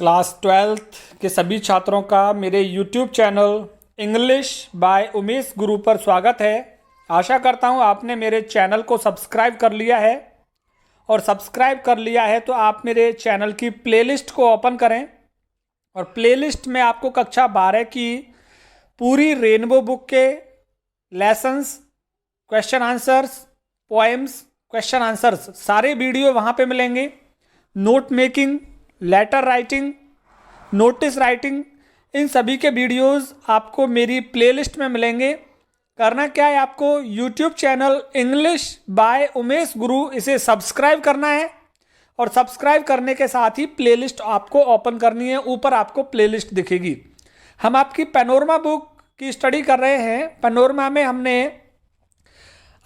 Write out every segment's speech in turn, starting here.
Class 12th के सभी छात्रों का मेरे YouTube channel English by Umesh गुरु पर स्वागत है। आशा करता हूँ आपने मेरे चैनल को सब्सक्राइब कर लिया है और सब्सक्राइब कर लिया है तो आप मेरे चैनल की प्लेलिस्ट को ओपन करें और प्लेलिस्ट में आपको कक्षा 12 की पूरी रेनबो बुक के lessons, question answers, poems, question answers सारे वीडियो वहाँ पे मिलेंगे। Note making, letter writing, notice writing, इन सभी के वीडियोस आपको मेरी प्लेलिस्ट में मिलेंगे। करना क्या है, आपको YouTube channel English by Umesh गुरु इसे सब्सक्राइब करना है और सब्सक्राइब करने के साथ ही प्लेलिस्ट आपको ओपन करनी है। ऊपर आपको प्लेलिस्ट दिखेगी। हम आपकी पैनोरमा बुक की स्टडी कर रहे हैं। पैनोरमा में हमने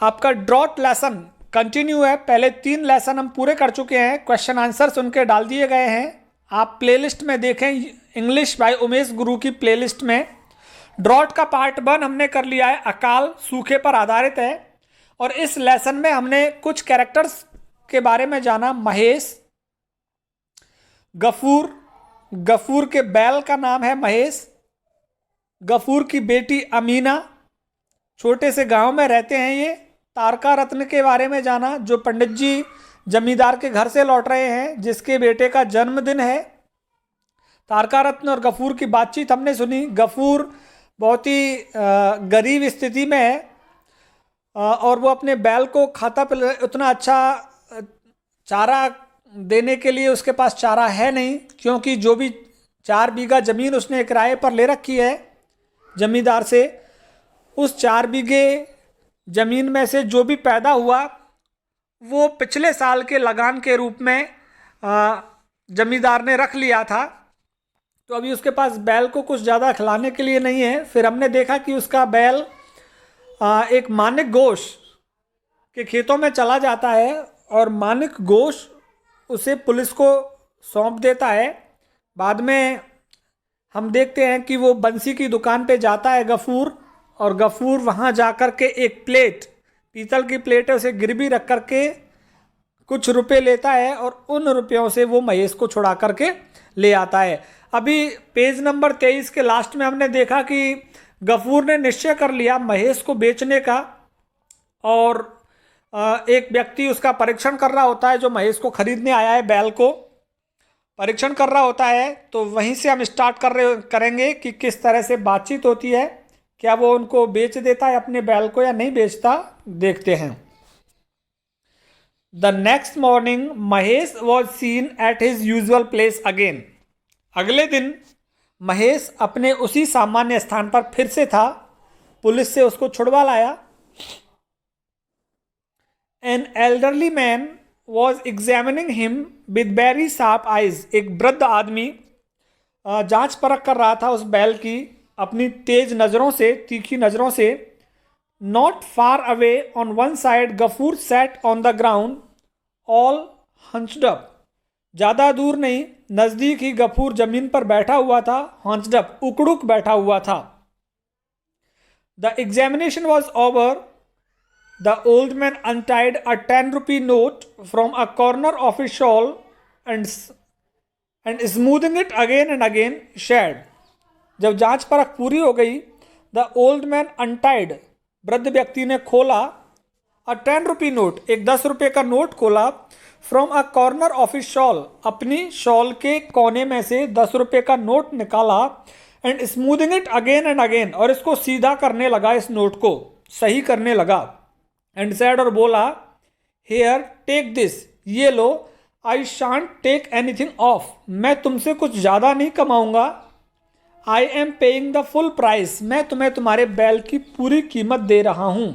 आपका ड्रॉट लेसन कंटिन्यू है। पहले 3 लेसन हम पूरे कर चुके हैं, क्वेश्चन आंसर्स उनके डाल दिए गए हैं। आप प्लेलिस्ट में देखें, इंग्लिश बाय उमेश गुरु की प्लेलिस्ट में ड्रॉट का पार्ट 1 हमने कर लिया है, अकाल सूखे पर आधारित है। और इस लेसन में हमने कुछ कैरेक्टर्स के बारे में जाना। महेश, गफूर, गफूर के बैल का नाम है महेश, गफूर की बेटी अमीना, छोटे से गांव में रहते हैं ये। तारका रत्न के बारे में जाना, जो पंडित जी जमींदार के घर से लौट रहे हैं, जिसके बेटे का जन्मदिन है। तारका रत्न और गफूर की बातचीत हमने सुनी। गफूर बहुत ही गरीब स्थिति में है और वो अपने बैल को खाता उतना अच्छा चारा देने के लिए उसके पास चारा है नहीं, क्योंकि जो भी 4 बीघा ज़मीन उसने किराए पर ले रखी है जमींदार से, उस 4 बीघे ज़मीन में से जो भी पैदा हुआ वो पिछले साल के लगान के रूप में जमींदार ने रख लिया था। तो अभी उसके पास बैल को कुछ ज़्यादा खिलाने के लिए नहीं है। फिर हमने देखा कि उसका बैल एक मानिक घोष के खेतों में चला जाता है और मानिक घोष उसे पुलिस को सौंप देता है। बाद में हम देखते हैं कि वो बंसी की दुकान पे जाता है गफूर, और गफूर वहाँ जाकर के एक प्लेट, पीतल की प्लेट है, उसे गिरवी रख करके कुछ रुपए लेता है और उन रुपयों से वो महेश को छुड़ा करके ले आता है। अभी पेज नंबर 23 के लास्ट में हमने देखा कि गफूर ने निश्चय कर लिया महेश को बेचने का, और एक व्यक्ति उसका परीक्षण कर रहा होता है, जो महेश को खरीदने आया है, बैल को परीक्षण कर रहा होता है। तो वहीं से हम स्टार्ट करेंगे कि किस तरह से बातचीत होती है, क्या वो उनको बेच देता है अपने बैल को या नहीं बेचता, देखते हैं। The next morning Mahesh was seen at his usual place again. अगले दिन महेश अपने उसी सामान्य स्थान पर फिर से था। पुलिस से उसको छुड़वा लाया। An elderly man was examining him with very sharp eyes. एक वृद्ध आदमी जांच परख कर रहा था उस बैल की अपनी तेज नज़रों से, तीखी नज़रों से। Not far away on one side Gafoor sat on the ground all hunched up. ज़्यादा दूर नहीं, नज़दीक ही गफूर जमीन पर बैठा हुआ था, हंच्ड अप, उकड़ुक बैठा हुआ था। The examination was over. The old man untied a 10 rupee note from a corner of his shawl and smoothing it again and again shared. जब जांच परख पूरी हो गई, द ओल्ड मैन अनटाइड, वृद्ध व्यक्ति ने खोला, अ 10 rupee नोट, एक 10 रुपये का नोट खोला, from a corner of his shawl, अपनी शॉल के कोने में से 10 रुपये का नोट निकाला, and smoothing it again and again, और इसको सीधा करने लगा, इस नोट को सही करने लगा। एंड सेड, और बोला, हेयर टेक दिस, ये लो, I shan't take anything off, मैं तुमसे कुछ ज़्यादा नहीं कमाऊंगा। I am paying the full price, मैं तुम्हें तुम्हारे बैल की पूरी कीमत दे रहा हूं।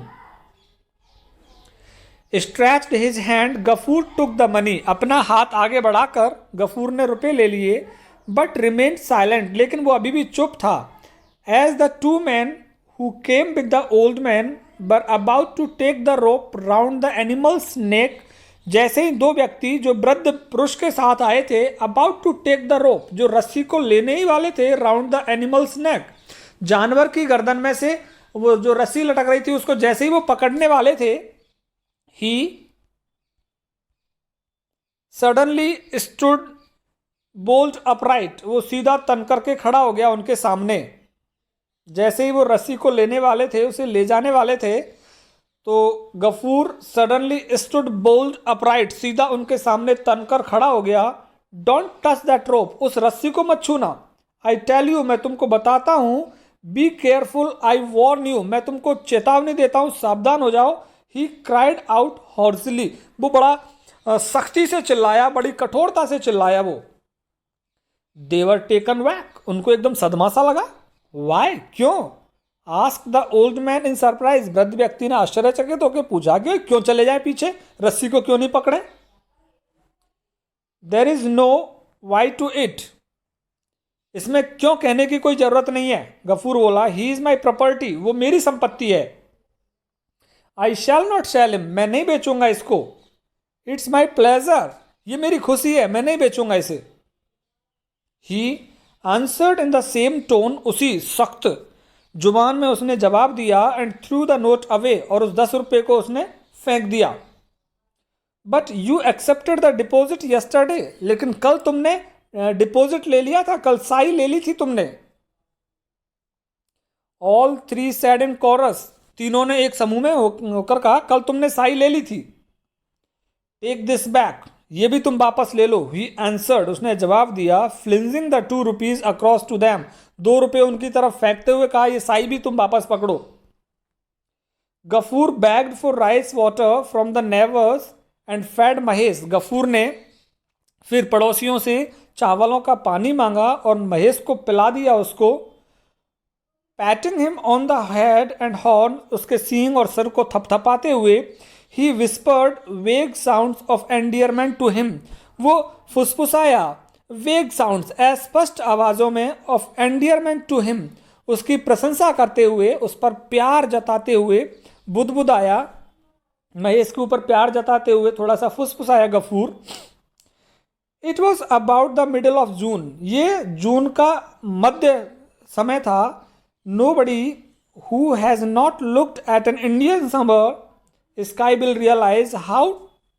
Stretched his hand, Gafoor took the money, अपना हाथ आगे बढ़ाकर गफूर ने रुपए ले लिए। बट रिमेन्ड साइलेंट, लेकिन वो अभी भी चुप था। As the 2 men who came with the old man were about to take the rope round the animal's neck, जैसे ही 2 व्यक्ति जो वृद्ध पुरुष के साथ आए थे, about to take the rope, जो रस्सी को लेने ही वाले थे, राउंड द एनिमल्स नेक, जानवर की गर्दन में से वो जो रस्सी लटक रही थी उसको जैसे ही वो पकड़ने वाले थे, he suddenly stood bolt upright, वो सीधा तन करके खड़ा हो गया उनके सामने। जैसे ही वो रस्सी को लेने वाले थे, उसे ले जाने वाले थे, तो Gafoor suddenly stood bolt upright, सीधा उनके सामने तनकर खड़ा हो गया। डोंट टच दैट रोप, उस रस्सी को मत छूना। आई टेल यू, मैं तुमको बताता हूं। Be careful, I Warne you, मैं तुमको चेतावनी देता हूं, सावधान हो जाओ। ही क्राइड आउट हॉर्सली, वो बड़ा सख्ती से चिल्लाया, बड़ी कठोरता से चिल्लाया वो। देवर टेकन बैक, उनको एकदम सदमा सा लगा। वाई, क्यों? Ask the old man in surprise, वृद्ध व्यक्ति ने आश्चर्यचकित होकर पूछा कि क्यों चले जाए पीछे, रस्सी को क्यों नहीं पकड़े? There is no why to it, इसमें क्यों कहने की कोई जरूरत नहीं है। गफूर बोला, ही इज माई प्रॉपर्टी, वो मेरी संपत्ति है। आई शैल नॉट सेल हिम, मैं नहीं बेचूंगा इसको। इट्स माई प्लेजर, ये मेरी खुशी है, मैं नहीं बेचूंगा इसे। He answered in the same tone, उसी सख्त जुबान में उसने जवाब दिया। And through the note away, और उस 10 रुपये को उसने फेंक दिया। But you accepted the deposit yesterday, लेकिन कल तुमने डिपॉजिट ले लिया था, कल साई ले ली थी तुमने। All three said in chorus, तीनों ने एक समूह में होकर कहा, कल तुमने साई ले ली थी। टेक दिस बैक, ये भी तुम वापस ले लो। ही आंसर्ड, उसने जवाब दिया, flinging the 2 rupees across to them, 2 रुपये उनकी तरफ फेंकते हुए कहा, ये साई भी तुम वापस पकड़ो। Gafur begged for rice water from the neighbours and fed Mahesh, Gafur ने फिर पड़ोसियों से चावलों का पानी मांगा और महेश को पिला दिया उसको। Patting him on the head and horn, उसके सींग और सर को थपथपाते हुए। He whispered vague sounds of endearment to him, वो फुसफुसाया वेग साउंड्स, अस्पष्ट आवाज़ों में, ऑफ एंडियरमेंट टू हिम, उसकी प्रशंसा करते हुए, उस पर प्यार जताते हुए। बुदबुदाया, महेश के ऊपर प्यार जताते हुए थोड़ा सा फुसफुसाया Gafoor. It was about the middle of June, ये जून का मध्य समय था। Nobody who has not looked at an Indian summer sky will realise how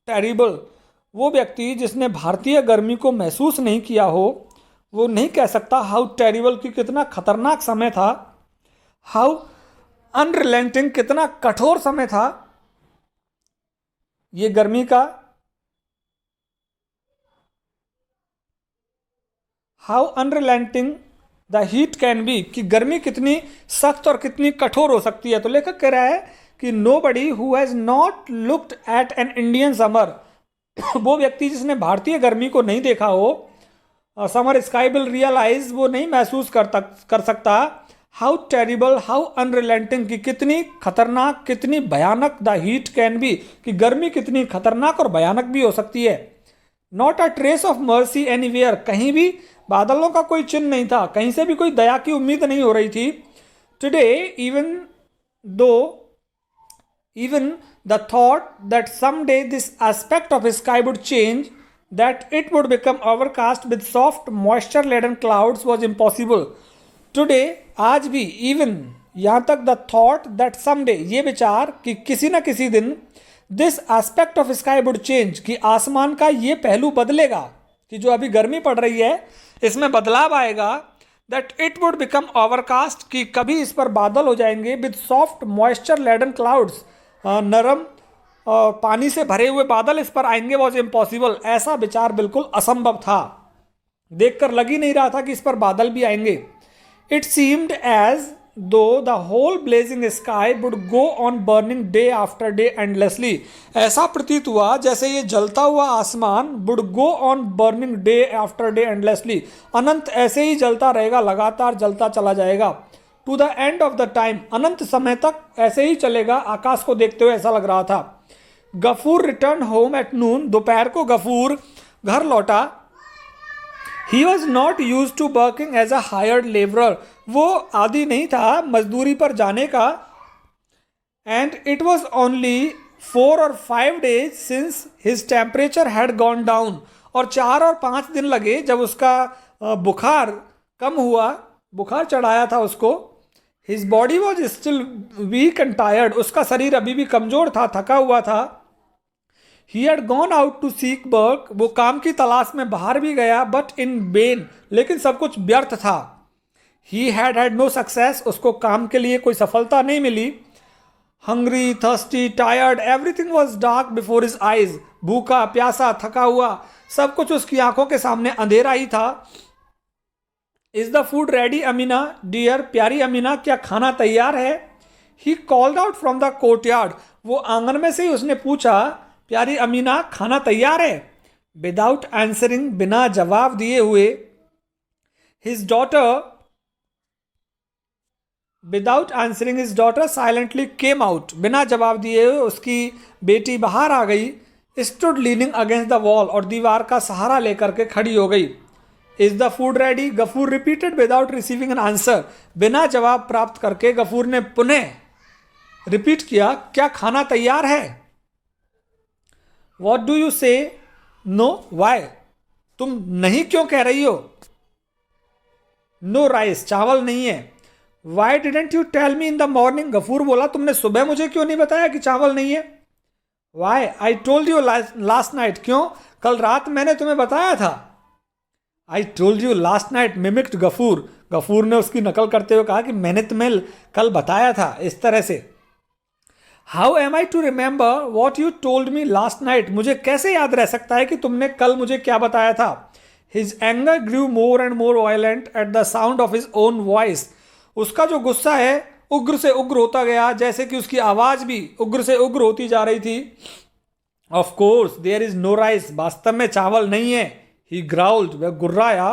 terrible, वो व्यक्ति जिसने भारतीय गर्मी को महसूस नहीं किया हो, वो नहीं कह सकता हाउ टेरिबल, कि कितना खतरनाक समय था। हाउ अनरिलेंटिंग, कितना कठोर समय था ये गर्मी का। How unrelenting the heat can be, कि गर्मी कितनी सख्त और कितनी कठोर हो सकती है। तो लेखक कह रहा है कि nobody who has not looked at an Indian summer, वो व्यक्ति जिसने भारतीय गर्मी को नहीं देखा हो, समर स्काई विल रियलाइज, वो नहीं महसूस कर सकता हाउ टेरिबल, हाउ अनरिलेंटिंग, कि कितनी खतरनाक, कितनी भयानक द हीट कैन बी, कि गर्मी कितनी खतरनाक और भयानक भी हो सकती है। Not a trace of mercy anywhere, कहीं भी बादलों का कोई चिन्ह नहीं था, कहीं से भी कोई दया की उम्मीद नहीं हो रही थी। Today even the thought that someday this aspect of sky would change, that it would become overcast with soft moisture laden clouds was impossible. Today, आज भी, even, यहाँ तक the thought that someday, ये विचार कि किसी न किसी दिन, this aspect of sky would change, कि आसमान का ये पहलू बदलेगा, कि जो अभी गर्मी पड़ रही है इसमें बदलाव आएगा। that it would become overcast, कि कभी इस पर बादल हो जाएंगे, with soft moisture laden clouds, नरम और पानी से भरे हुए बादल इस पर आएंगे, वॉज इम्पॉसिबल, ऐसा विचार बिल्कुल असंभव था। देखकर लग ही नहीं रहा था कि इस पर बादल भी आएंगे। It seemed as though the whole blazing sky would go on burning day after day endlessly, ऐसा प्रतीत हुआ जैसे ये जलता हुआ आसमान would go on burning day after day endlessly, अनंत ऐसे ही जलता रहेगा, लगातार जलता चला जाएगा। To the end of the time, अनंत समय तक ऐसे ही चलेगा, आकाश को देखते हुए ऐसा लग रहा था। Gafur return home at noon, दोपहर को गफूर घर लौटा। He was not used to working as a hired labourer, वो आदी नहीं था मजदूरी पर जाने का। And it was only 4 or 5 days since his temperature had gone down, और 4 और 5 दिन लगे जब उसका बुखार कम हुआ, बुखार चढ़ाया था उसको। His body was still weak and tired, उसका शरीर अभी भी कमजोर था, थका हुआ था। He had gone out to seek work, वो काम की तलाश में बाहर भी गया, बट इन वेन, लेकिन सब कुछ व्यर्थ था। ही हैड नो सक्सेस, उसको काम के लिए कोई सफलता नहीं मिली। Hungry, thirsty, tired, everything was dark before his eyes, भूखा प्यासा थका हुआ सब कुछ उसकी आंखों के सामने अंधेरा ही था। Is the food ready Amina dear, प्यारी अमीना क्या खाना तैयार है? He called out from the courtyard, वो आंगन में से ही उसने पूछा, प्यारी अमीना खाना तैयार है? विदाउट आंसरिंग, बिना जवाब दिए हुए, his daughter without answering his daughter silently came out, बिना जवाब दिए हुए उसकी बेटी बाहर आ गई। Stood leaning against the wall, और दीवार का सहारा लेकर के खड़ी हो गई। Is the food ready? Gafur repeated without receiving an answer, बिना जवाब प्राप्त करके गफूर ने पुनः रिपीट किया, क्या खाना तैयार है? What do you say? No, why? तुम नहीं क्यों कह रही हो? नो राइस, चावल नहीं है। Why didn't you tell me in the morning? Gafur बोला, तुमने सुबह मुझे क्यों नहीं बताया कि चावल नहीं है? Why? I told you last night, क्यों? कल रात मैंने तुम्हें बताया था। I told you last night, mimicked Gafur, Gafur ने उसकी नकल करते हुए कहा कि मैंने तुम्हें कल बताया था, इस तरह से। How am I to remember what you told me last night, मुझे कैसे याद रह सकता है कि तुमने कल मुझे क्या बताया था? His anger grew more and more violent at the sound of his own voice, उसका जो गुस्सा है उग्र से उग्र होता गया, जैसे कि उसकी आवाज भी उग्र से उग्र होती जा रही थी। Of course there is no rice, वास्तव में चावल नहीं है। ही ग्राउल्ड, वह गुर्राया,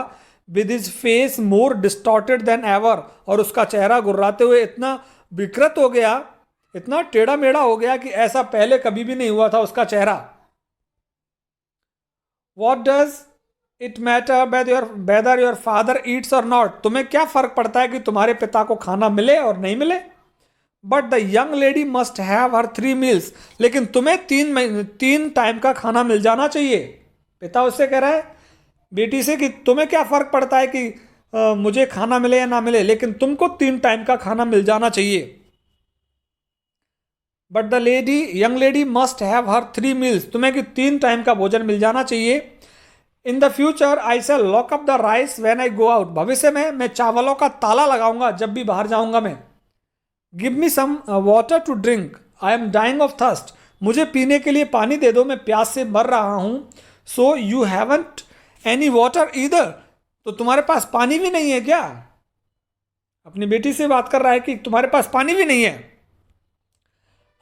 with his face more distorted than ever, और उसका चेहरा गुर्राते हुए इतना विकृत हो गया, इतना टेढ़ा मेढ़ा हो गया कि ऐसा पहले कभी भी नहीं हुआ था उसका चेहरा। What does it matter whether your father Yeats और नॉट, तुम्हें क्या फर्क पड़ता है कि तुम्हारे पिता को खाना मिले और नहीं मिले? But the young lady must have her 3 meals, लेकिन तुम्हें 3 टाइम का खाना मिल जाना चाहिए। पिता उससे कह रहा है बेटी से कि तुम्हें क्या फर्क पड़ता है कि मुझे खाना मिले या ना मिले, लेकिन तुमको 3 टाइम का खाना मिल जाना चाहिए। But the young lady must have her 3 meals, तुम्हें कि 3 टाइम का भोजन मिल जाना चाहिए। In the future I shall lock up the rice when I go out, भविष्य में मैं चावलों का ताला लगाऊंगा जब भी बाहर जाऊंगा मैं। Give me some water to drink, I am dying of thirst, मुझे पीने के लिए पानी दे दो, मैं प्यास से मर रहा हूं। So you haven't any water either, तो तुम्हारे पास पानी भी नहीं है क्या? अपनी बेटी से बात कर रहा है कि तुम्हारे पास पानी भी नहीं है।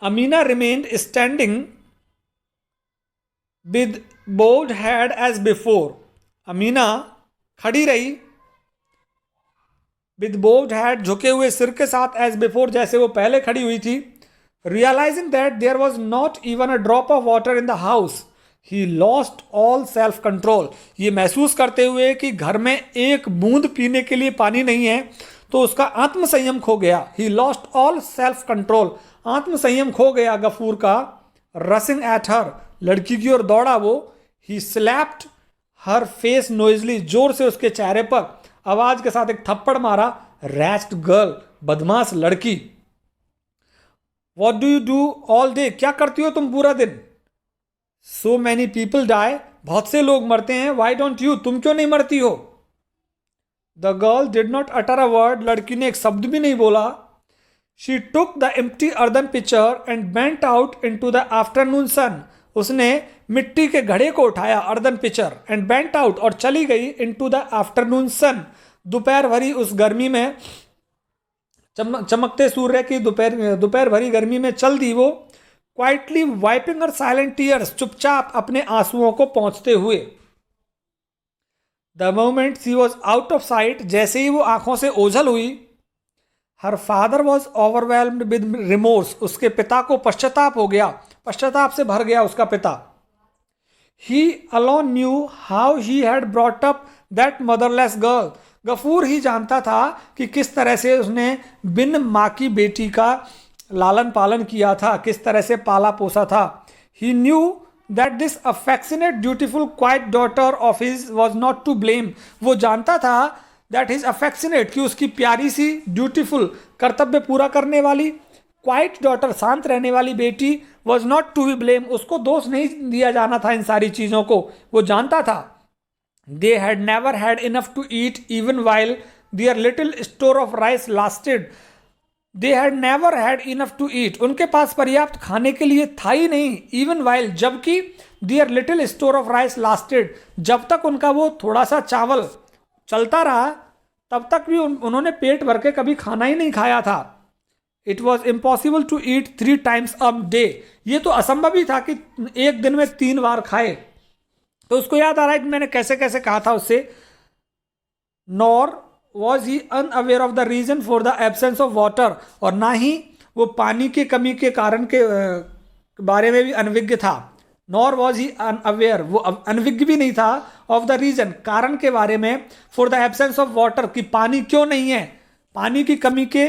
Amina remained standing with bowed head as before, Amina खड़ी रही with bowed head, झुके हुए सिर के साथ, as before, जैसे वो पहले खड़ी हुई थी। realizing that there was not even a drop of water in the house, he lost all self control, ये महसूस करते हुए कि घर में एक बूंद पीने के लिए पानी नहीं है तो उसका आत्मसंयम खो गया। he lost all self control, आत्मसंयम खो गया गफूर का। rushing at her, लड़की की ओर दौड़ा वो। He slapped her face noisily, जोर से उसके चेहरे पर आवाज के साथ एक थप्पड़ मारा। Wretched girl, बदमाश लड़की। What do you do all day, क्या करती हो तुम पूरा दिन? So many people die, बहुत से लोग मरते हैं। Why don't you, तुम क्यों नहीं मरती हो? The girl did not utter a word, लड़की ने एक शब्द भी नहीं बोला। She took the empty earthen pitcher and went out into the afternoon sun, उसने मिट्टी के घड़े को उठाया, earthen pitcher, and went out, और चली गई इनटू द आफ्टरनून सन, दोपहर भरी उस गर्मी में, चमकते सूर्य की दोपहर भरी गर्मी में चल दी वो। क्वाइटली वाइपिंग हर साइलेंट टीयर्स, चुपचाप अपने आंसुओं को पोंछते हुए। The moment she was out of site, जैसे ही वो आंखों से ओझल हुई, her father was overwhelmed with remorse, उसके पिता को पश्चाताप हो गया, पश्चाताप से भर गया उसका पिता। He alone knew how he had brought up that motherless girl, Ghafoor ही जानता था कि किस तरह से उसने बिन माँ की बेटी का लालन पालन किया था, किस तरह से पाला पोसा था। He knew that this affectionate, dutiful, quiet daughter of his was not to blame, वो जानता था that his affectionate, कि उसकी प्यारी सी ड्यूटीफुल, कर्तव्य पूरा करने वाली, क्वाइट डॉटर, शांत रहने वाली बेटी, was not to be blame, उसको दोष नहीं दिया जाना था इन सारी चीज़ों को, वो जानता था। They had never had enough to eat even while their little store of rice lasted. They had never had enough to eat, उनके पास पर्याप्त खाने के लिए था ही नहीं, इवन वाइल, जबकि their little store of rice lasted, जब तक उनका वो थोड़ा सा चावल चलता रहा तब तक भी उन्होंने पेट भर के कभी खाना ही नहीं खाया था। It was impossible to eat 3 times a day, ये तो असंभव ही था कि एक दिन में 3 बार खाए। तो उसको याद आ रहा है कि मैंने कैसे कैसे कहा था उससे। Nor was he unaware of the reason for the absence of water, और ना ही वो पानी की कमी के कारण के बारे में भी अनविज्ञ था। नॉर वॉज ही अनअवेयर, वो अनविज्ञ भी नहीं था, ऑफ द रीजन, कारण के बारे में, for the absence of water, कि पानी क्यों नहीं है, पानी की कमी के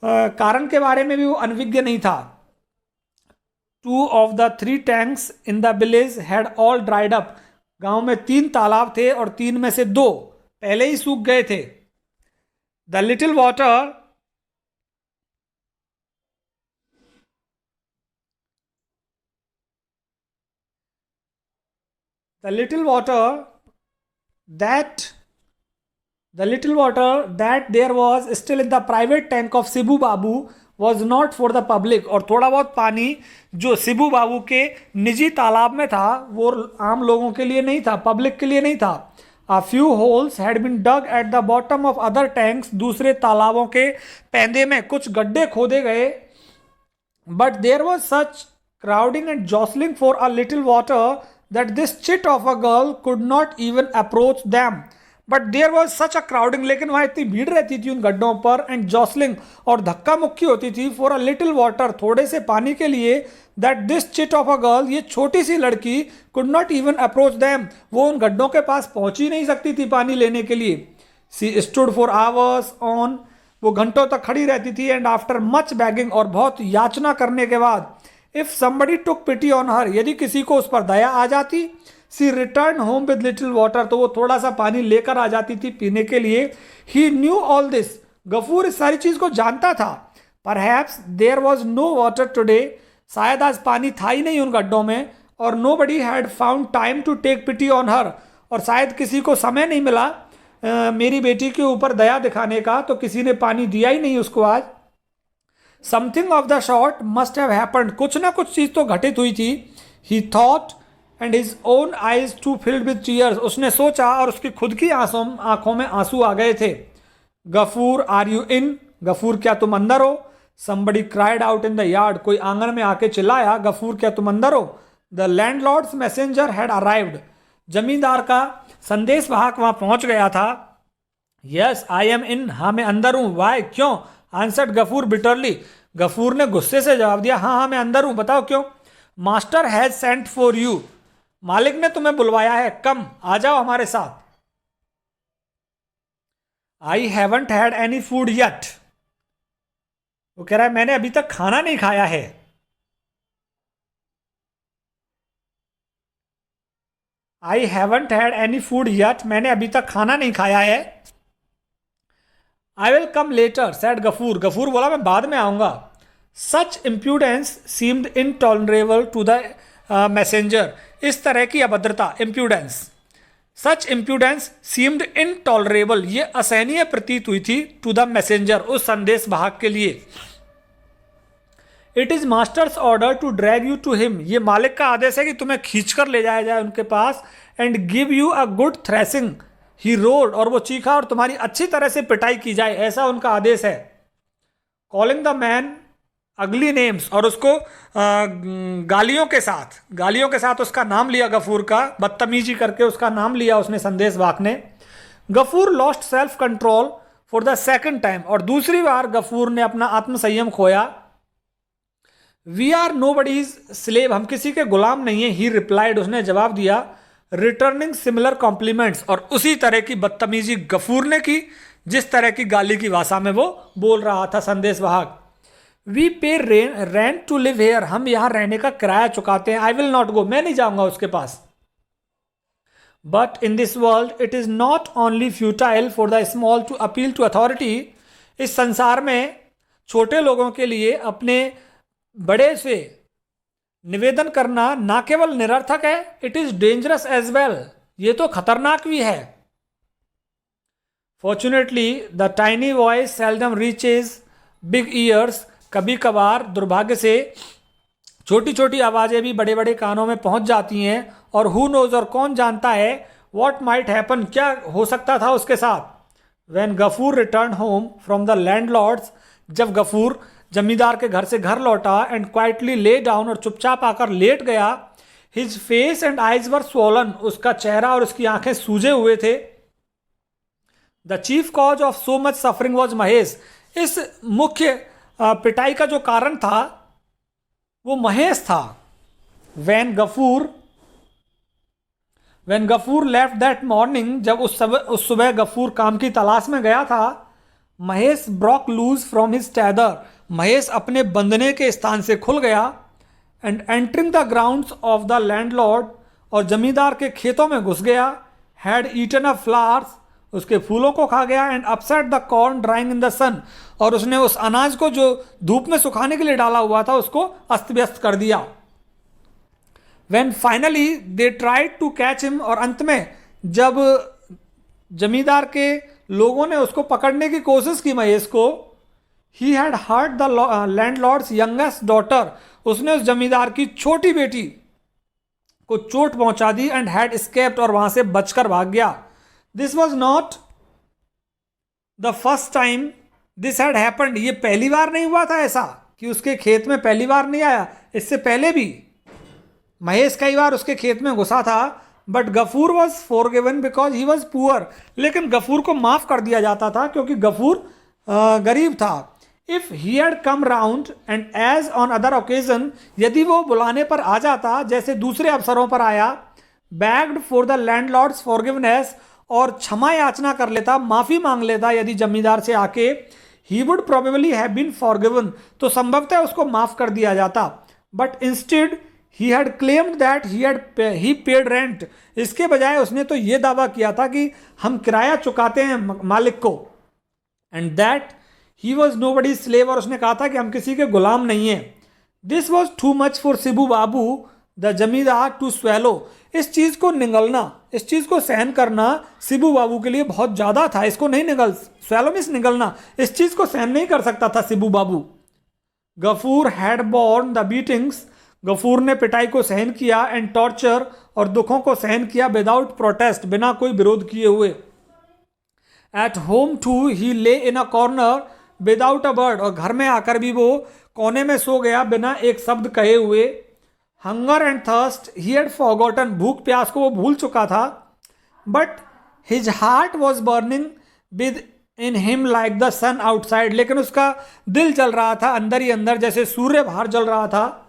कारण के बारे में भी वो अनविज्ञ नहीं था। 2 of the 3 tanks in the village had all dried up, गांव में 3 तालाब थे और 3 में से 2 पहले ही सूख गए थे। The little water that there was still in the private tank of Sibu Babu was not for the public, और थोड़ा बहुत पानी जो सिबू बाबू के निजी तालाब में था वो आम लोगों के लिए नहीं था, पब्लिक के लिए नहीं था। A few holes had been dug at the bottom of other tanks, दूसरे तालाबों के पैंदे में कुछ गड्ढे खोदे गए। But there was such crowding and jostling for a little water that this chit of a girl could not even approach them. But there was such a crowding, लेकिन वहाँ इतनी भीड़ रहती थी उन गड्ढों पर, एंड जॉसलिंग, और धक्का मुक्की होती थी, फॉर अ लिटिल वाटर, थोड़े से पानी के लिए, that this chit of a girl, ये छोटी सी लड़की, could not even approach them, वो उन गड्ढों के पास पहुंच ही नहीं सकती थी पानी लेने के लिए। सी स्टूड फॉर आवर्स ऑन, वो घंटों तक खड़ी रहती थी, एंड आफ्टर मच बैगिंग, और बहुत याचना करने के बाद, if somebody took pity on her, यदि किसी को उस पर दया आ जाती, she return home with little water, तो वो थोड़ा सा पानी लेकर आ जाती थी पीने के लिए। He knew all this, Gafur इस सारी चीज को जानता था। Perhaps there was no water today, शायद आज पानी था ही नहीं उन गड्ढों में, और nobody had found time to take pity on her, और शायद किसी को समय नहीं मिला मेरी बेटी के ऊपर दया दिखाने का, तो किसी ने पानी दिया ही नहीं उसको आज। Something of the sort must have happened, कुछ ना कुछ चीज तो घटित हुई थी। He thought and his own eyes too filled with tears, उसने सोचा और उसकी खुद की आंखों में आंसू आ गए थे। Gafur are you in, Gafur क्या तुम अंदर हो। Somebody cried out in the yard, कोई आंगन में आके चिल्लाया, गफूर क्या तुम अंदर हो। The landlords messenger had arrived, जमींदार का संदेश वाहक वहां पहुंच गया था। यस आई एम इन, हाँ मैं अंदर हूं। वाई, क्यों। आंसर्ड गफूर बिटरली, गफूर ने गुस्से से जवाब दिया, हाँ हाँ मैं अंदर हूं, बताओ क्यों। Master has sent for you, मालिक ने तुम्हें बुलवाया है, कम आ जाओ हमारे साथ। आई haven't had any food yet, वो कह रहा है मैंने अभी तक खाना नहीं खाया है। I haven't had any food yet, मैंने अभी तक खाना नहीं खाया है। I will come later said Ghafoor, Ghafoor बोला मैं बाद में आऊंगा। Such impudence seemed intolerable to the messenger, इस तरह की अभद्रता, impudence, such impudence seemed intolerable, ये असहनीय प्रतीत हुई थी, टू द मैसेंजर, उस संदेश वाहक के लिए। It is master's order to drag you to him, ये मालिक का आदेश है कि तुम्हें खींचकर ले जाया जाए उनके पास। And give you a good thrashing, he roared, और वो चीखा और तुम्हारी अच्छी तरह से पिटाई की जाए, ऐसा उनका आदेश है। कॉलिंग द मैन अगली नेम्स, और उसको गालियों के साथ उसका नाम लिया, गफूर का बदतमीजी करके उसका नाम लिया उसने, संदेश वाहक ने। Gafur lost self control for the second time, और दूसरी बार गफूर ने अपना आत्मसंयम खोया। We are nobody's slave, हम किसी के गुलाम नहीं है। ही रिप्लाइड, उसने जवाब दिया, रिटर्निंग सिमिलर कॉम्प्लीमेंट्स, और उसी तरह की बदतमीजी गफूर ने की जिस तरह की गाली की भाषा में वो बोल रहा था संदेश वाहक। वी पे रेंट टू लिव हेयर, हम यहां रहने का किराया चुकाते हैं। आई विल नॉट गो, मैं नहीं जाऊंगा उसके पास। But in this world it is not only futile for the small to appeal to authority, इस संसार में छोटे लोगों के लिए अपने बड़े से निवेदन करना ना केवल निरर्थक है, it is dangerous as well, ये तो खतरनाक भी है। Fortunately the tiny voice seldom reaches big ears, कभी कभार दुर्भाग्य से छोटी छोटी आवाज़ें भी बड़े बड़े कानों में पहुंच जाती हैं, और हु नोज, और कौन जानता है, वॉट माइट हैपन, क्या हो सकता था उसके साथ। When Gafur return home from the landlord's, जब गफूर जमींदार के घर से घर लौटा, एंड क्वाइटली ले डाउन, और चुपचाप आकर लेट गया, his face and eyes were swollen, उसका चेहरा और उसकी आंखें सूजे हुए थे। The chief cause of so much suffering was Mahesh, इस मुख्य पिटाई का जो कारण था वो महेश था। When Gafur left that morning, जब उस सुबह गफूर काम की तलाश में गया था, Mahesh broke loose from his tether, Mahesh अपने बंधने के स्थान से खुल गया, and entering the grounds of the landlord, और जमींदार के खेतों में घुस गया, हैड ईटन अ फ्लावर्स, उसके फूलों को खा गया, and upset the corn drying in the sun, और उसने उस अनाज को जो धूप में सुखाने के लिए डाला हुआ था उसको अस्त व्यस्त कर दिया। When finally they tried to catch him, और अंत में जब जमींदार के लोगों ने उसको पकड़ने की कोशिश की महेश को, he had hurt the landlord's youngest daughter, उसने उस जमींदार की छोटी बेटी को चोट पहुंचा दी, एंड हैड escaped, और वहां से बचकर भाग गया। This was not the first time this had happened, ये पहली बार नहीं हुआ था ऐसा कि उसके खेत में पहली बार नहीं आया, इससे पहले भी महेश कई बार उसके खेत में घुसा था। But Gafur was forgiven because he was poor, लेकिन गफूर को माफ कर दिया जाता था क्योंकि गफूर गरीब था। If he had come round and as on other occasion, यदि वो बुलाने पर आ जाता जैसे दूसरे अवसरों पर आया, bagged for the landlords forgiveness, और क्षमा याचना कर लेता, माफी मांग लेता यदि जमींदार से आके, he would probably have been forgiven, तो संभवतः उसको माफ कर दिया जाता। But instead he had claimed that he paid rent, इसके बजाय उसने तो ये दावा किया था कि हम किराया चुकाते हैं मालिक को, and that he was nobody slave, और उसने कहा था कि हम किसी के गुलाम नहीं हैं। This was too much for Shibu Babu the जमींदार टू स्वेलो, इस चीज़ को निगलना, इस चीज़ को सहन करना शिबू बाबू के लिए बहुत ज़्यादा था। इसको नहीं स्वेलो मीन्स निगलना, इस चीज़ को सहन नहीं कर सकता था Shibu Babu. Gafoor had borne the beatings, Gafoor ने पिटाई को सहन किया, एंड टॉर्चर, और दुखों को सहन किया, विदाउट प्रोटेस्ट, बिना कोई विरोध किए हुए। At home to he lay in a corner without a word, और घर में आकर भी वो कोने में सो गया बिना एक शब्द कहे हुए। Hunger and thirst he had forgotten, भूख प्यास को वो भूल चुका था। But his heart was burning within him like the sun outside, लेकिन उसका दिल जल रहा था अंदर ही अंदर जैसे सूर्य बाहर जल रहा था।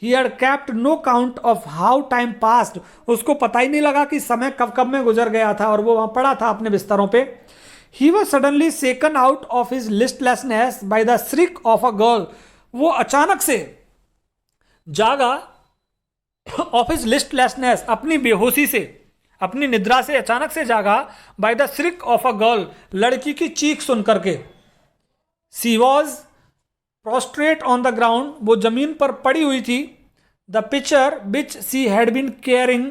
He had kept no count of how time passed, उसको पता ही नहीं लगा कि समय कब कब में गुजर गया था, और वो वहां पड़ा था अपने बिस्तरों पे। He was suddenly shaken out of his listlessness by the shriek of a girl, वो अचानक से जागा of his listlessness, अपनी बेहोशी से, अपनी निद्रा से अचानक से जागा, by the shriek of a girl, लड़की की चीख सुन करके। She was prostrate on the ground, वो जमीन पर पड़ी हुई थी। The pitcher which she had been carrying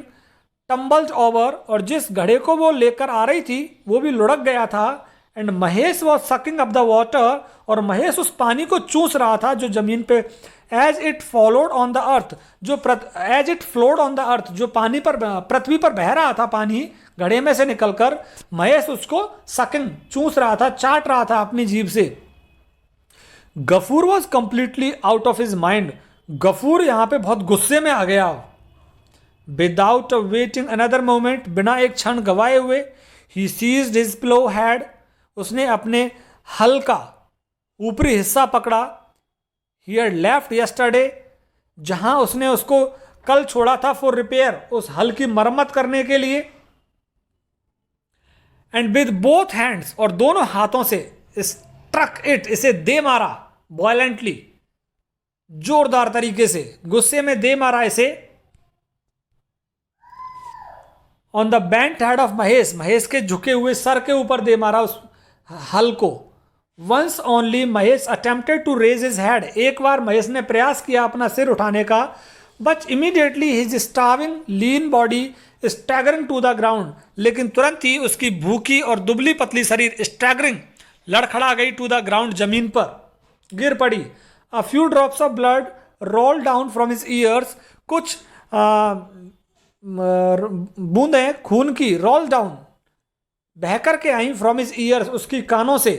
tumbled over, और जिस घड़े को वो लेकर आ रही थी वो भी लुढ़क गया था। And Mahesh was sucking up the water, और महेश उस पानी को चूस रहा था जो जमीन पे, as it followed on the earth, as it flowed on the earth, जो पानी पर, पृथ्वी पर बह रहा था पानी घड़े में से निकलकर, महेश उसको sucking चूस रहा था, चाट रहा था अपनी जीभ से। Gafur was completely out of his mind, Gafur यहां पे बहुत गुस्से में आ गया। विदाउट वेटिंग अनदर मोमेंट, बिना एक क्षण गवाए हुए, ही सीज्ड हिज प्लो हैड, उसने अपने हल का ऊपरी हिस्सा पकड़ा। ही हैड लेफ्ट यस्टरडे, जहां उसने उसको कल छोड़ा था, फॉर रिपेयर, उस हल की मरम्मत करने के लिए। एंड विद बोथ हैंड्स, और दोनों हाथों से, स्ट्रक इट, इसे दे मारा, वायलेंटली, जोरदार तरीके से, गुस्से में दे मारा इसे। On the bent head of Mahesh, Mahesh के झुके हुए सर के ऊपर दे मारा उस हल को। Once only Mahesh attempted to raise his head, एक बार महेश ने प्रयास किया अपना सिर उठाने का, but immediately his starving lean body staggering to the ground, लेकिन तुरंत ही उसकी भूखी और दुबली पतली शरीर स्टैगरिंग लड़खड़ा गई टू द ग्राउंड, जमीन पर गिर पड़ी। A few drops of blood roll down from his years, कुछ बूंदें खून की रोल डाउन बहकर के आई फ्रॉम हिज ईयर्स, उसकी कानों से।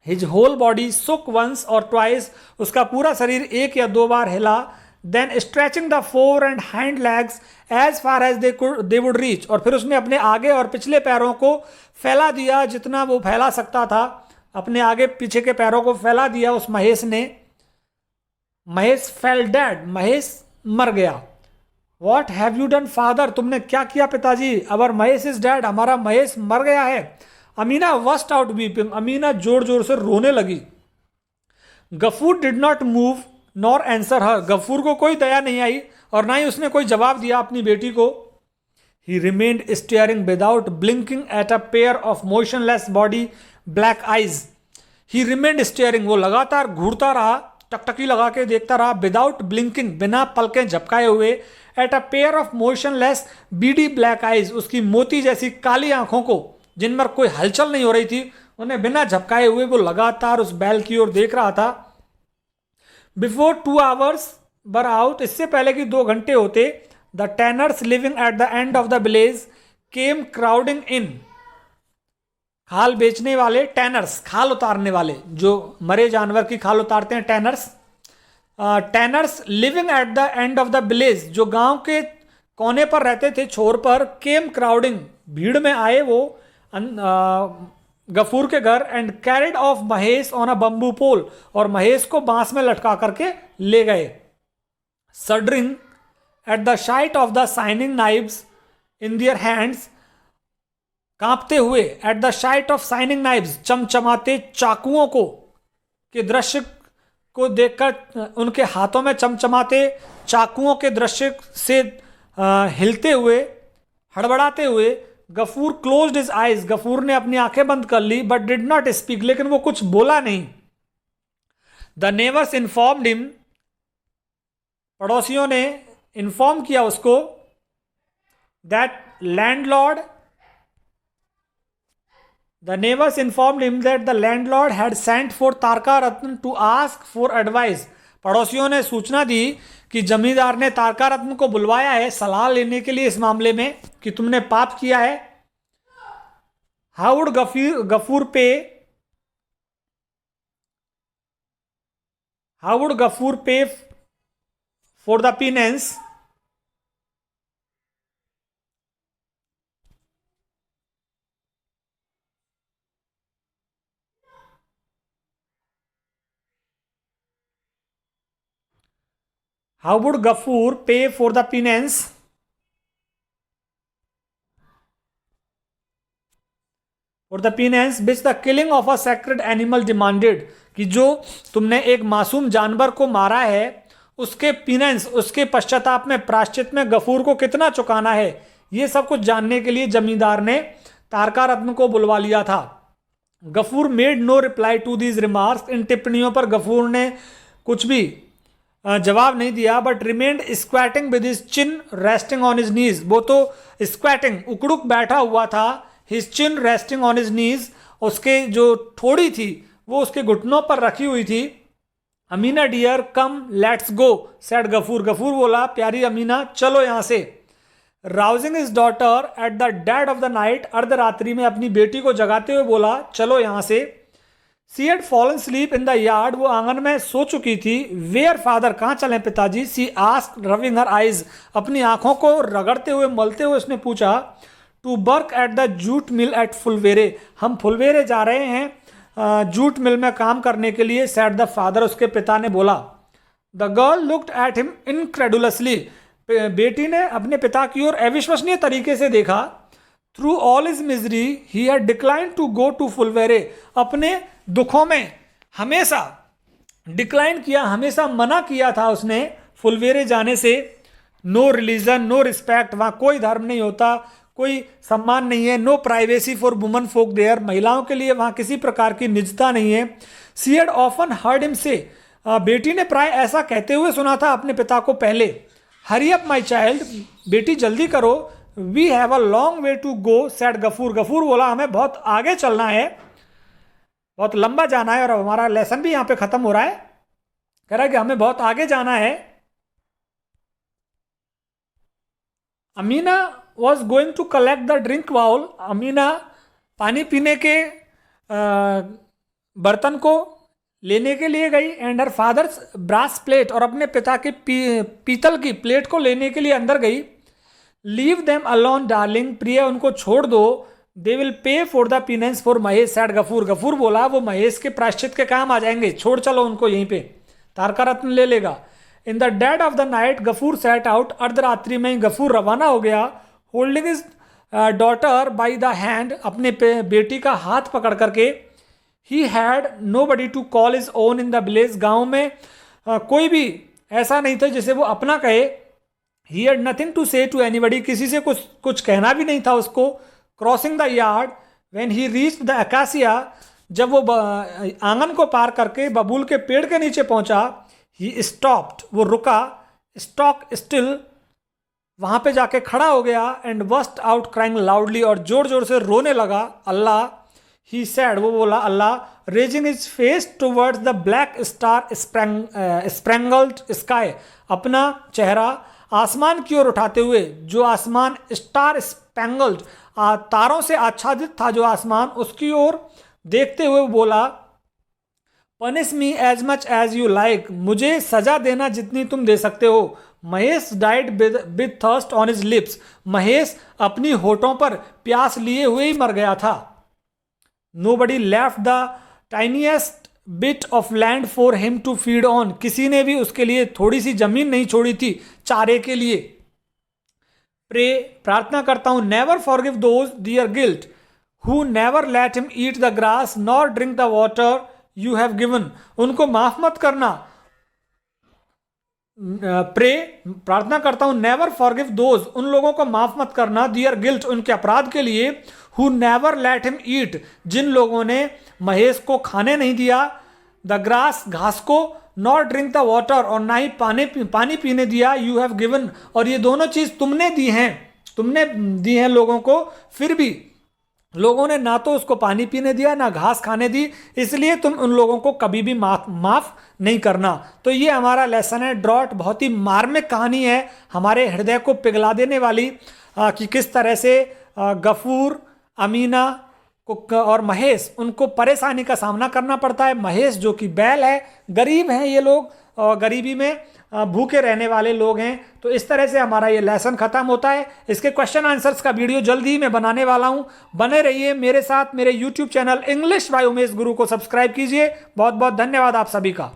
His whole body shook once और ट्वाइस, उसका पूरा शरीर एक या दो बार हिला। Then stretching the fore and hind legs as far as they would reach, और फिर उसने अपने आगे और पिछले पैरों को फैला दिया जितना वो फैला सकता था, अपने आगे पीछे के पैरों को फैला दिया उस महेश ने। महेश फेल डेड, महेश मर गया। What have you done father, तुमने क्या किया पिताजी। अवर महेश इज डेड, हमारा महेश मर गया है। Amina burst out weeping, Amina जोर जोर से रोने लगी। Gafoor did not move nor answer her, Gafoor को कोई दया नहीं आई और ना ही उसने कोई जवाब दिया अपनी बेटी को। ही remained steering without blinking eight a pair of motionless body black eyes. He remained steering, वो लगातार घूरता रहा, टकटकी लगा के देखता रहा, विदाउट ब्लिंकिंग, बिना पलकें झपकाए हुए, at a pair of motionless beady black eyes, उसकी मोती जैसी काली आंखों को जिन पर कोई हलचल नहीं हो रही थी, उन्हें बिना झपकाए हुए वो लगातार उस बैल की ओर देख रहा था। बिफोर 2 hours वर आउट, इससे पहले कि 2 घंटे होते, the tanners living at the end of the village came crowding in, खाल बेचने वाले, टैनर्स खाल उतारने वाले, जो मरे जानवर की खाल उतारते हैं, tanners. Tanners living at the end of the village, जो गांव के कोने पर रहते थे, छोर पर, केम क्राउडिंग, भीड़ में आए वो गफूर के घर, and carried off Mahesh on a bamboo pole, और महेश को बांस में लटका करके ले गए। Shuddering at the sight of the shining knives in their hands, कांपते हुए, at the sight of shining knives, चमचमाते चाकुओं को के दृश्य को देखकर, उनके हाथों में चमचमाते चाकुओं के दृश्य से हिलते हुए, हड़बड़ाते हुए, Gafur closed his eyes, Gafur ने अपनी आंखें बंद कर ली, बट डिड नॉट स्पीक, लेकिन वो कुछ बोला नहीं। द नेबर्स इन्फॉर्म्ड हिम, पड़ोसियों ने इन्फॉर्म किया उसको, that landlord, the neighbours informed him that the landlord had sent for तारका रत्न टू आस्क फॉर एडवाइस, पड़ोसियों ने सूचना दी कि जमींदार ने तारका रत्न को बुलवाया है सलाह लेने के लिए इस मामले में कि तुमने पाप किया है। हाउ वुड गफूर पे, हाउ वुड गफूर पे for the penance, how would Gafur pay for the penance, for the penance which the killing of a sacred animal demanded, कि जो तुमने एक मासूम जानवर को मारा है उसके पेनेंस, उसके पश्चाताप में, प्रायश्चित में गफूर को कितना चुकाना है, ये सब कुछ जानने के लिए जमींदार ने तारका रत्न को बुलवा लिया था। Gafoor made no reply to these remarks, इन टिप्पणियों पर गफूर ने कुछ भी जवाब नहीं दिया, but remained squatting with his chin resting on his knees, वो तो स्क्वैटिंग, उकड़ुक बैठा हुआ था, his chin resting on his knees, उसके जो ठोड़ी थी वो उसके घुटनों पर रखी हुई थी। Amina dear come let's go said Ghafoor, Ghafoor बोला प्यारी अमीना चलो यहां से। Rousing his daughter at the dead of the night, अर्धरात्रि में अपनी बेटी को जगाते हुए बोला चलो यहां से। She had fallen sleep in the yard, वो आंगन में सो चुकी थी। वेयर फादर, कहाँ चलें पिताजी। सी आस्क्ड रविंग हर आइज, अपनी आंखों को रगड़ते हुए मलते हुए उसने पूछा। To work at the jute mill at Phulbere, हम फुलवेरे जा रहे हैं जूट मिल में काम करने के लिए, सेड द फादर, उसके पिता ने बोला। The girl looked at him incredulously, बेटी ने अपने पिता की ओर अविश्वसनीय तरीके से देखा। Through all his misery he had declined to go to Phulbere, अपने दुखों में हमेशा डिक्लाइन किया, हमेशा मना किया था उसने फुलवेरे जाने से। नो रिलीजन नो रिस्पेक्ट, वहाँ कोई धर्म नहीं होता, कोई सम्मान नहीं है। No privacy for woman folk there, महिलाओं के लिए वहाँ किसी प्रकार की निजता नहीं है। She had often heard him से, बेटी ने प्राय ऐसा कहते हुए सुना था अपने पिता को पहले। हरी अप माई चाइल्ड, बेटी जल्दी करो। We have a long way to go said Ghafoor, Ghafoor बोला हमें बहुत आगे चलना है, बहुत लंबा जाना है। और हमारा लेसन भी यहाँ पे खत्म हो रहा है, कह रहा है कि हमें बहुत आगे जाना है। Amina was going to collect the drink bowl, Amina पानी पीने के बर्तन को लेने के लिए गई। And her father's brass plate, और अपने पिता की पीतल की प्लेट को लेने के लिए अंदर गई। लीव देम अलोन डार्लिंग, प्रिय उनको छोड़ दो। They will pay for the penance for Mahesh said Gafur, Ghafoor बोला वो महेश के प्रायश्चित के काम आ जाएंगे, छोड़ चलो उनको यहीं पे, तारका रत्न ले लेगा। In the dead of the night Ghafoor set out, अर्धरात्रि में गफूर रवाना हो गया। Holding his daughter by the hand, अपने बेटी का हाथ पकड़ करके। He had nobody to call his own in the village, गाँव में कोई भी ऐसा नहीं था जिसे वो अपना कहे। ही हैड नथिंग टू से टू एनीबडी, किसी से कुछ कहना भी नहीं था उसको। Crossing the yard when he reached the acacia, जब वो आंगन को पार करके बबूल के पेड़ के नीचे पहुंचा। ही स्टॉप्ड, वो रुका। स्टॉक स्टिल, वहां पे जाके खड़ा हो गया। And bast out crying loudly, और जोर जोर से रोने लगा। अल्लाह, ही सैड, वो बोला Allah. Raising his face towards the black star spangled sky, अपना चेहरा आसमान की ओर उठाते हुए, जो आसमान स्टार स्पैंगल्ड, तारों से आच्छादित था जो आसमान, उसकी ओर देखते हुए बोला punish me as much as you like, मुझे सजा देना जितनी तुम दे सकते हो। Mahesh died with thirst on his lips, Mahesh अपनी होठों पर प्यास लिए हुए ही मर गया था। Nobody left the tiniest bit of land for him to feed on, किसी ने भी उसके लिए थोड़ी सी जमीन नहीं छोड़ी थी चारे के लिए। प्रे, प्रार्थना करता हूं, never forgive those dear guilt who never let him eat the grass nor drink the water you have given, उनको माफ मत करना। प्रे, प्रार्थना करता हूं, नेवर फॉरगिव दोज, उन लोगों को माफ मत करना, डियर गिल्ट, उनके अपराध के लिए, हु नेवर लेट हिम ईट, जिन लोगों ने महेश को खाने नहीं दिया, द ग्रास, घास को, नॉट ड्रिंक द वाटर, और ना ही पानी पीने दिया, यू हैव गिवन, और ये दोनों चीज तुमने दी हैं लोगों को, फिर भी लोगों ने ना तो उसको पानी पीने दिया ना घास खाने दी, इसलिए तुम उन लोगों को कभी भी माफ नहीं करना। तो ये हमारा लेसन है ड्रॉट, बहुत ही मार्मिक कहानी है, हमारे हृदय को पिघला देने वाली, कि किस तरह से गफूर, अमीना और महेश, उनको परेशानी का सामना करना पड़ता है। महेश जो कि बैल है, गरीब हैं ये लोग, और गरीबी में भूखे रहने वाले लोग हैं। तो इस तरह से हमारा ये लेसन खत्म होता है। इसके क्वेश्चन आंसर्स का वीडियो जल्दी ही मैं बनाने वाला हूं, बने रहिए मेरे साथ। मेरे YouTube channel English by Umesh गुरु को सब्सक्राइब कीजिए। बहुत बहुत धन्यवाद आप सभी का।